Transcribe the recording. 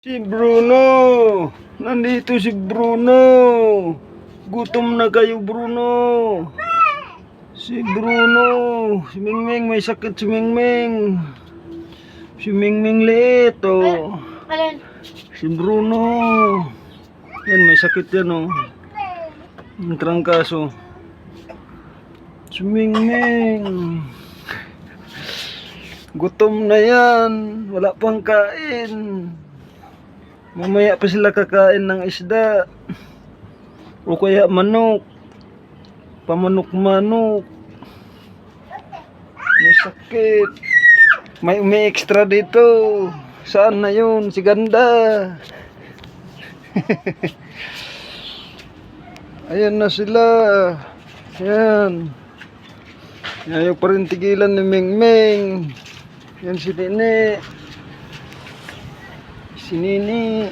Si Bruno! Nandito si Bruno! Gutom na kayo, Bruno! Si Bruno! Si Mingming, may sakit si Mingming! Si Mingming liit, oh! Si Bruno! Yan, may sakit yan, oh! Ang trangkaso. Si Mingming! Gutom na yan! Wala pang kain! Mamaya pa sila kakain ng isda o kaya manok, pamanok-manok. May sakit, may extra dito. Saan na yun? Si Ganda. Ayan na sila. Ayan. Ayaw pa rin tigilan ni Mingming. Yan si Nene, si Nini.